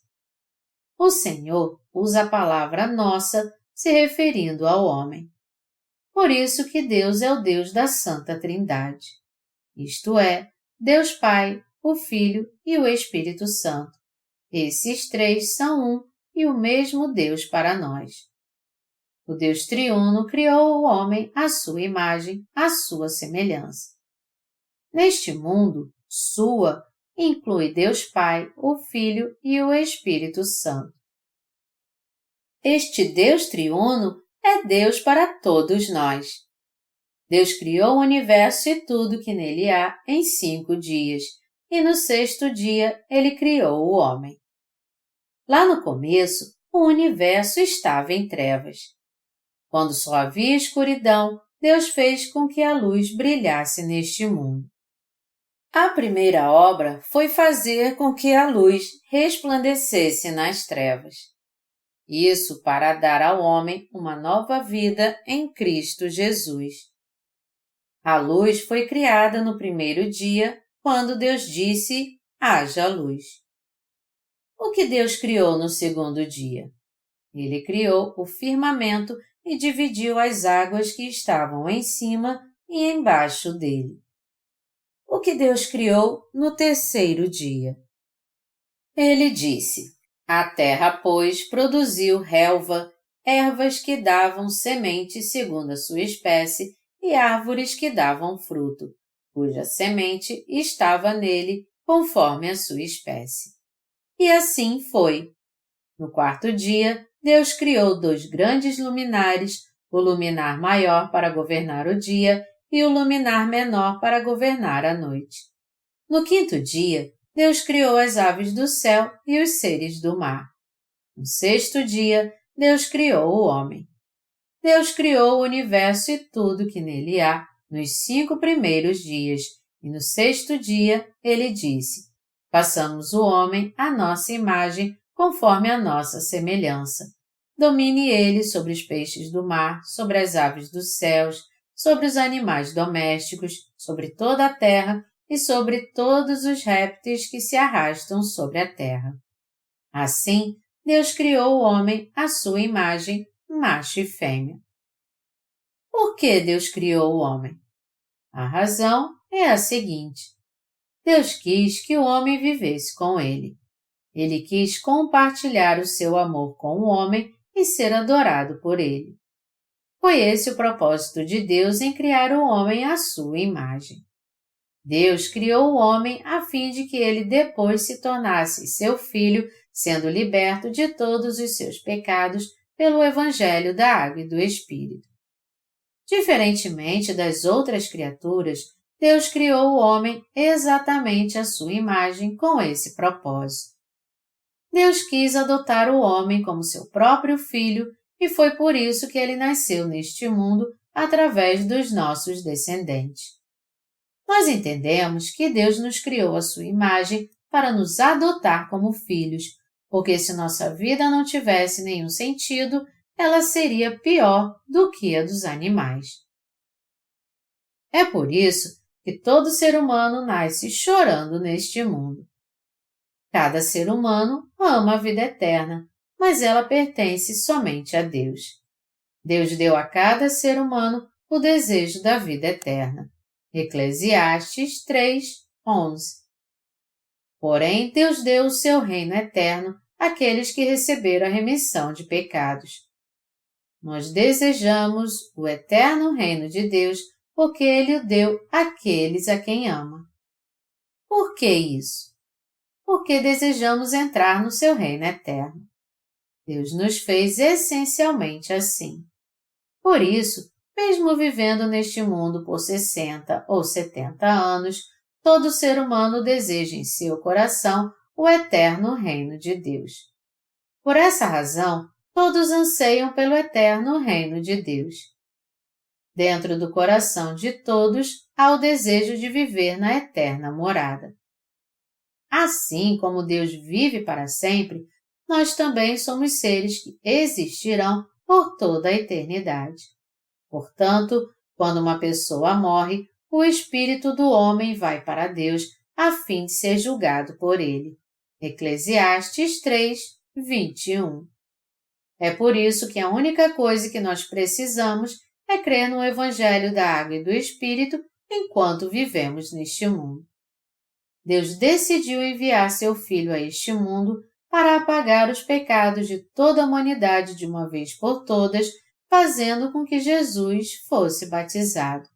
O Senhor usa a palavra nossa, se referindo ao homem. Por isso que Deus é o Deus da Santa Trindade. Isto é, Deus Pai, o Filho e o Espírito Santo. Esses três são um e o mesmo Deus para nós. O Deus triuno criou o homem à sua imagem, à sua semelhança. Neste mundo, sua inclui Deus Pai, o Filho e o Espírito Santo. Este Deus triuno é Deus para todos nós. Deus criou o universo e tudo que nele há em 5 dias, e no 6º dia ele criou o homem. Lá no começo, o universo estava em trevas. Quando só havia escuridão, Deus fez com que a luz brilhasse neste mundo. A primeira obra foi fazer com que a luz resplandecesse nas trevas. Isso para dar ao homem uma nova vida em Cristo Jesus. A luz foi criada no primeiro dia, quando Deus disse: haja luz. O que Deus criou no segundo dia? Ele criou o firmamento e dividiu as águas que estavam em cima e embaixo dele. O que Deus criou no terceiro dia? Ele disse: a terra, pois, produziu relva, ervas que davam semente segundo a sua espécie e árvores que davam fruto, cuja semente estava nele conforme a sua espécie. E assim foi. No quarto dia, Deus criou 2 grandes luminares, o luminar maior para governar o dia e o luminar menor para governar a noite. No quinto dia, Deus criou as aves do céu e os seres do mar. No sexto dia, Deus criou o homem. Deus criou o universo e tudo que nele há nos 5 primeiros dias, e no sexto dia, ele disse: façamos o homem à nossa imagem, conforme a nossa semelhança. Domine ele sobre os peixes do mar, sobre as aves dos céus, sobre os animais domésticos, sobre toda a terra e sobre todos os répteis que se arrastam sobre a terra. Assim, Deus criou o homem à sua imagem, macho e fêmea. Por que Deus criou o homem? A razão é a seguinte: Deus quis que o homem vivesse com ele. Ele quis compartilhar o seu amor com o homem e ser adorado por ele. Foi esse o propósito de Deus em criar o homem à sua imagem. Deus criou o homem a fim de que ele depois se tornasse seu filho, sendo liberto de todos os seus pecados pelo Evangelho da Água e do Espírito. Diferentemente das outras criaturas, Deus criou o homem exatamente à sua imagem com esse propósito. Deus quis adotar o homem como seu próprio filho e foi por isso que ele nasceu neste mundo através dos nossos descendentes. Nós entendemos que Deus nos criou à sua imagem para nos adotar como filhos, porque se nossa vida não tivesse nenhum sentido, ela seria pior do que a dos animais. É por isso que todo ser humano nasce chorando neste mundo. Cada ser humano ama a vida eterna, mas ela pertence somente a Deus. Deus deu a cada ser humano o desejo da vida eterna. Eclesiastes 3:11. Porém, Deus deu o seu reino eterno àqueles que receberam a remissão de pecados. Nós desejamos o eterno reino de Deus porque Ele o deu àqueles a quem ama. Por que isso? Porque desejamos entrar no seu reino eterno. Deus nos fez essencialmente assim. Por isso, mesmo vivendo neste mundo por 60 ou 70 anos, todo ser humano deseja em seu coração o eterno reino de Deus. Por essa razão, todos anseiam pelo eterno reino de Deus. Dentro do coração de todos há o desejo de viver na eterna morada. Assim como Deus vive para sempre, nós também somos seres que existirão por toda a eternidade. Portanto, quando uma pessoa morre, o espírito do homem vai para Deus a fim de ser julgado por ele. Eclesiastes 3:21. É por isso que a única coisa que nós precisamos é crer no Evangelho da Água e do Espírito enquanto vivemos neste mundo. Deus decidiu enviar seu Filho a este mundo para apagar os pecados de toda a humanidade de uma vez por todas, fazendo com que Jesus fosse batizado.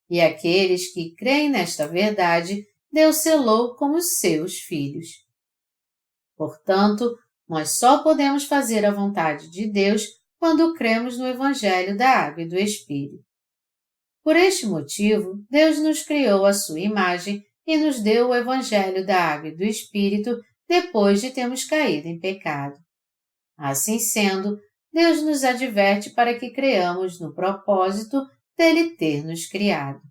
E aqueles que creem nesta verdade, Deus selou como seus filhos. Portanto, nós só podemos fazer a vontade de Deus quando cremos no Evangelho da Água e do Espírito. Por este motivo, Deus nos criou à sua imagem e nos deu o Evangelho da Água e do Espírito depois de termos caído em pecado. Assim sendo, Deus nos adverte para que creamos no propósito dele ter nos criado.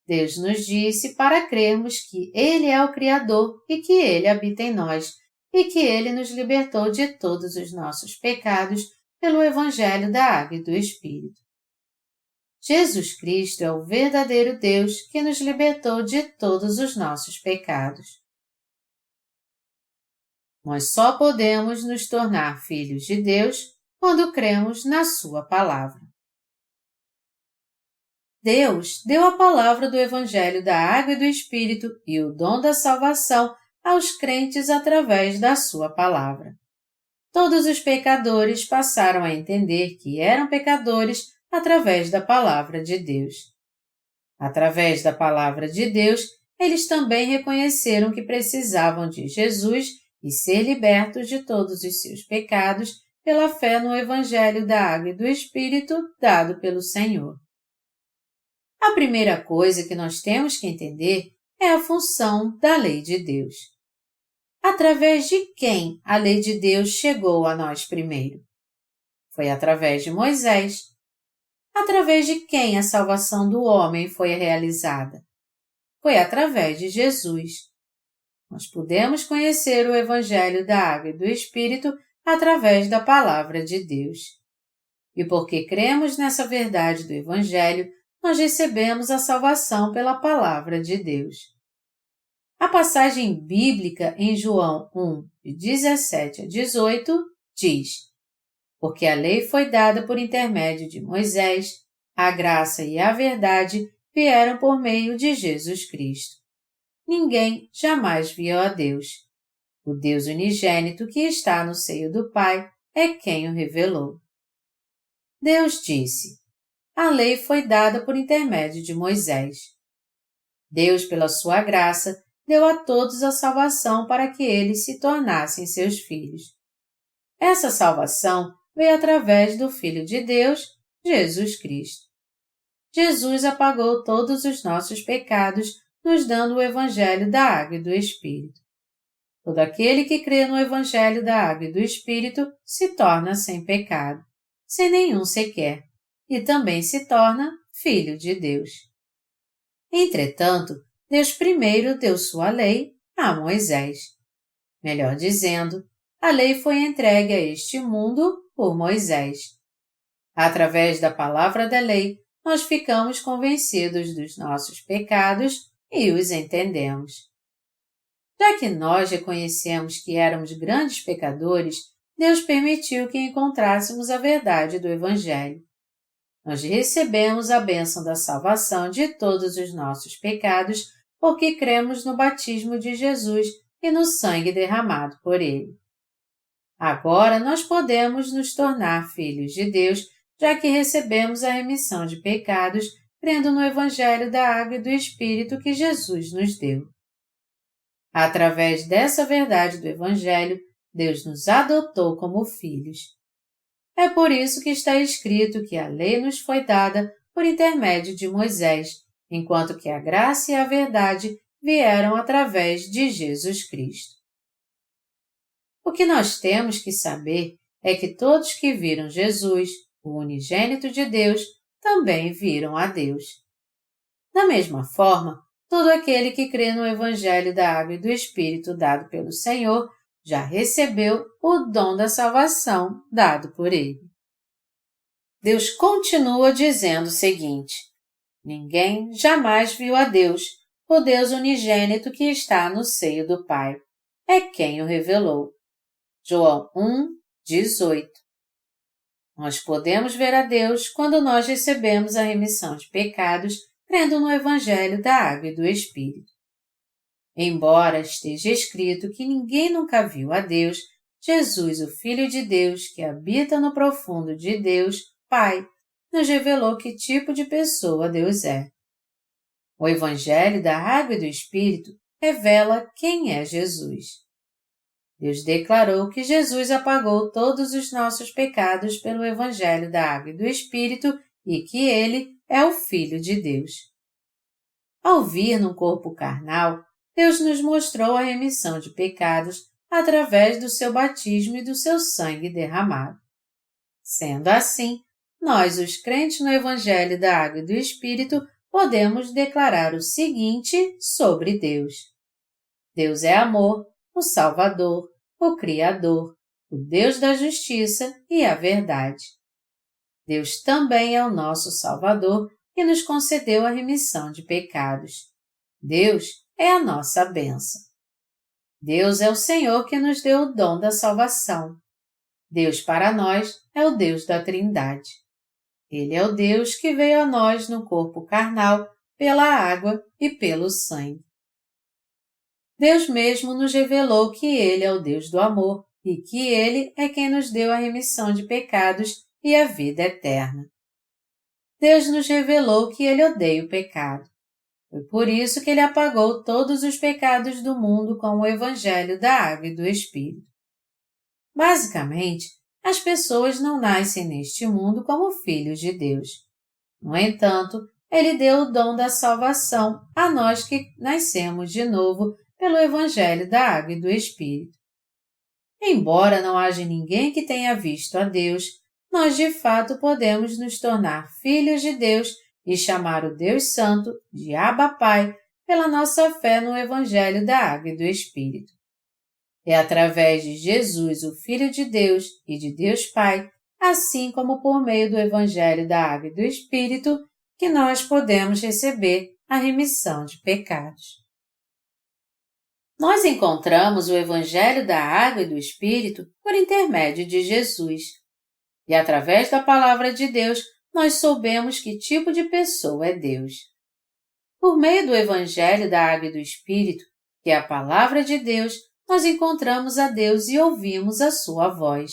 Deus nos disse para crermos que Ele é o Criador e que Ele habita em nós, e que Ele nos libertou de todos os nossos pecados pelo Evangelho da Água e do Espírito. Jesus Cristo é o verdadeiro Deus que nos libertou de todos os nossos pecados. Nós só podemos nos tornar filhos de Deus quando cremos na Sua Palavra. Deus deu a palavra do Evangelho da Água e do Espírito e o dom da salvação aos crentes através da Sua Palavra. Todos os pecadores passaram a entender que eram pecadores através da Palavra de Deus. Através da Palavra de Deus, eles também reconheceram que precisavam de Jesus e ser libertos de todos os seus pecados pela fé no Evangelho da Água e do Espírito dado pelo Senhor. A primeira coisa que nós temos que entender é a função da lei de Deus. Através de quem a lei de Deus chegou a nós primeiro? Foi através de Moisés. Através de quem a salvação do homem foi realizada? Foi através de Jesus. Nós podemos conhecer o Evangelho da Água e do Espírito através da Palavra de Deus. E porque cremos nessa verdade do Evangelho, nós recebemos a salvação pela Palavra de Deus. A passagem bíblica em João 1, de 17 a 18, diz: Porque a lei foi dada por intermédio de Moisés, a graça e a verdade vieram por meio de Jesus Cristo. Ninguém jamais viu a Deus. O Deus unigênito que está no seio do Pai é quem o revelou. Deus disse: A lei foi dada por intermédio de Moisés. Deus, pela sua graça, deu a todos a salvação para que eles se tornassem seus filhos. Essa salvação veio através do Filho de Deus, Jesus Cristo. Jesus apagou todos os nossos pecados, nos dando o Evangelho da Água e do Espírito. Todo aquele que crê no Evangelho da Água e do Espírito se torna sem pecado, sem nenhum sequer, e também se torna filho de Deus. Entretanto, Deus primeiro deu sua lei a Moisés. Melhor dizendo, a lei foi entregue a este mundo por Moisés. Através da palavra da lei, nós ficamos convencidos dos nossos pecados e os entendemos. Já que nós reconhecemos que éramos grandes pecadores, Deus permitiu que encontrássemos a verdade do Evangelho. Nós recebemos a bênção da salvação de todos os nossos pecados porque cremos no batismo de Jesus e no sangue derramado por Ele. Agora nós podemos nos tornar filhos de Deus, já que recebemos a remissão de pecados, crendo no Evangelho da Água e do Espírito que Jesus nos deu. Através dessa verdade do Evangelho, Deus nos adotou como filhos. É por isso que está escrito que a lei nos foi dada por intermédio de Moisés, enquanto que a graça e a verdade vieram através de Jesus Cristo. O que nós temos que saber é que todos que viram Jesus, o unigênito de Deus, também viram a Deus. Da mesma forma, todo aquele que crê no Evangelho da Água e do Espírito dado pelo Senhor já recebeu o dom da salvação dado por Ele. Deus continua dizendo o seguinte: Ninguém jamais viu a Deus, o Deus unigênito que está no seio do Pai. É quem o revelou. João 1, 18. Nós podemos ver a Deus quando nós recebemos a remissão de pecados, crendo no Evangelho da Água e do Espírito. Embora esteja escrito que ninguém nunca viu a Deus, Jesus, o Filho de Deus, que habita no profundo de Deus, Pai, nos revelou que tipo de pessoa Deus é. O Evangelho da Água e do Espírito revela quem é Jesus. Deus declarou que Jesus apagou todos os nossos pecados pelo Evangelho da Água e do Espírito e que Ele é o Filho de Deus. Ao vir num corpo carnal, Deus nos mostrou a remissão de pecados através do seu batismo e do seu sangue derramado. Sendo assim, nós, os crentes no Evangelho da Água e do Espírito, podemos declarar o seguinte sobre Deus: Deus é amor, o Salvador, o Criador, o Deus da justiça e a verdade. Deus também é o nosso Salvador que nos concedeu a remissão de pecados. Deus é a nossa bênção. Deus é o Senhor que nos deu o dom da salvação. Deus para nós é o Deus da Trindade. Ele é o Deus que veio a nós no corpo carnal, pela água e pelo sangue. Deus mesmo nos revelou que Ele é o Deus do amor e que Ele é quem nos deu a remissão de pecados e a vida eterna. Deus nos revelou que Ele odeia o pecado. Foi por isso que Ele apagou todos os pecados do mundo com o Evangelho da Água e do Espírito. Basicamente, as pessoas não nascem neste mundo como filhos de Deus. No entanto, Ele deu o dom da salvação a nós que nascemos de novo pelo Evangelho da Água e do Espírito. Embora não haja ninguém que tenha visto a Deus, nós de fato podemos nos tornar filhos de Deus e chamar o Deus Santo de Abba Pai pela nossa fé no Evangelho da Água e do Espírito. É através de Jesus, o Filho de Deus e de Deus Pai, assim como por meio do Evangelho da Água e do Espírito, que nós podemos receber a remissão de pecados. Nós encontramos o Evangelho da Água e do Espírito por intermédio de Jesus. E através da Palavra de Deus, nós soubemos que tipo de pessoa é Deus. Por meio do Evangelho da Água e do Espírito, que é a Palavra de Deus, nós encontramos a Deus e ouvimos a sua voz.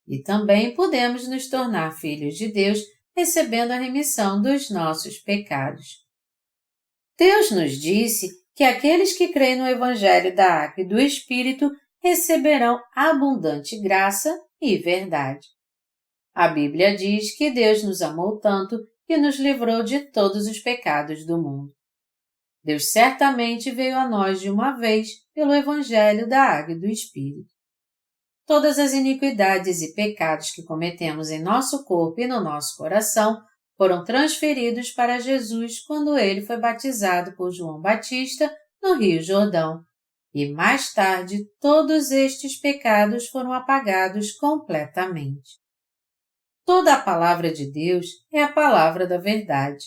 E também podemos nos tornar filhos de Deus, recebendo a remissão dos nossos pecados. Deus nos disse que aqueles que creem no Evangelho da Água e do Espírito receberão abundante graça e verdade. A Bíblia diz que Deus nos amou tanto que nos livrou de todos os pecados do mundo. Deus certamente veio a nós de uma vez pelo Evangelho da Água e do Espírito. Todas as iniquidades e pecados que cometemos em nosso corpo e no nosso coração foram transferidos para Jesus quando ele foi batizado por João Batista no Rio Jordão, e mais tarde todos estes pecados foram apagados completamente. Toda a palavra de Deus é a palavra da verdade.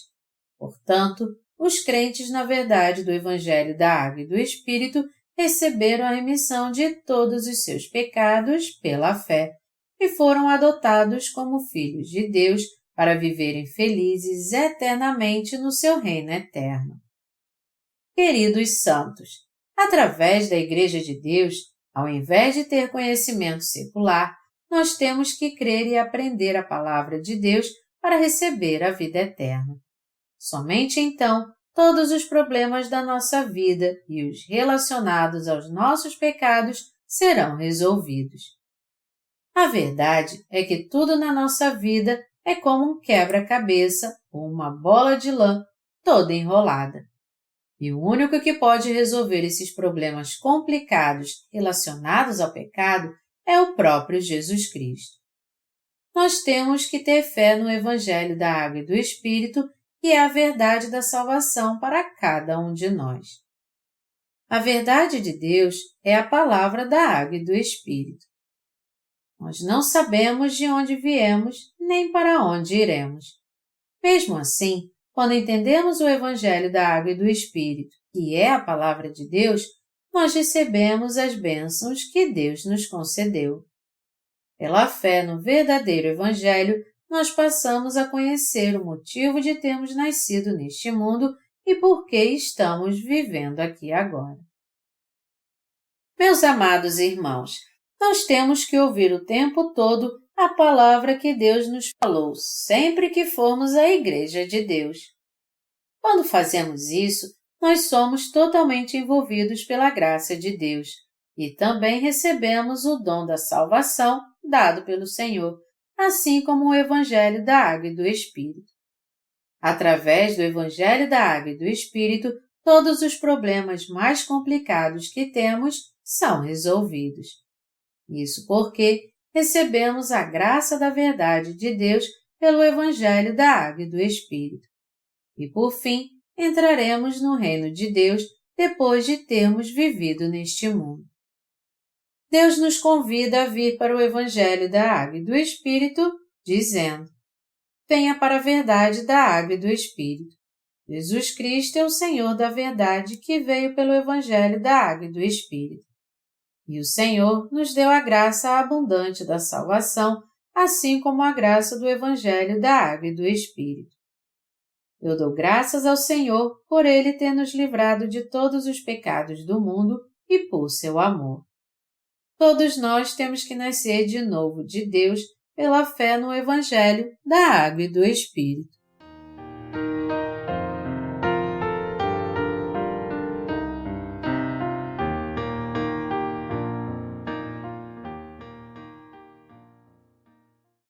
Portanto, os crentes na verdade do Evangelho da Água e do Espírito receberam a remissão de todos os seus pecados pela fé e foram adotados como filhos de Deus para viverem felizes eternamente no seu reino eterno. Queridos santos, através da Igreja de Deus, ao invés de ter conhecimento secular, nós temos que crer e aprender a palavra de Deus para receber a vida eterna. Somente então, todos os problemas da nossa vida e os relacionados aos nossos pecados serão resolvidos. A verdade é que tudo na nossa vida é como um quebra-cabeça ou uma bola de lã toda enrolada. E o único que pode resolver esses problemas complicados relacionados ao pecado é o próprio Jesus Cristo. Nós temos que ter fé no Evangelho da Água e do Espírito, que é a verdade da salvação para cada um de nós. A verdade de Deus é a palavra da Água e do Espírito. Nós não sabemos de onde viemos, nem para onde iremos. Mesmo assim, quando entendemos o Evangelho da Água e do Espírito, que é a palavra de Deus, nós recebemos as bênçãos que Deus nos concedeu. Pela fé no verdadeiro Evangelho, nós passamos a conhecer o motivo de termos nascido neste mundo e por que estamos vivendo aqui agora. Meus amados irmãos, nós temos que ouvir o tempo todo a palavra que Deus nos falou sempre que formos à Igreja de Deus. Quando fazemos isso, nós somos totalmente envolvidos pela graça de Deus e também recebemos o dom da salvação dado pelo Senhor, assim como o Evangelho da Água e do Espírito. Através do Evangelho da Água e do Espírito, todos os problemas mais complicados que temos são resolvidos. Isso porque recebemos a graça da verdade de Deus pelo Evangelho da Água e do Espírito. E, por fim, entraremos no reino de Deus depois de termos vivido neste mundo. Deus nos convida a vir para o Evangelho da Água e do Espírito, dizendo: venha para a verdade da Água e do Espírito. Jesus Cristo é o Senhor da verdade que veio pelo Evangelho da Água e do Espírito. E o Senhor nos deu a graça abundante da salvação, assim como a graça do Evangelho da Água e do Espírito. Eu dou graças ao Senhor por Ele ter nos livrado de todos os pecados do mundo e por seu amor. Todos nós temos que nascer de novo de Deus pela fé no Evangelho da Água e do Espírito.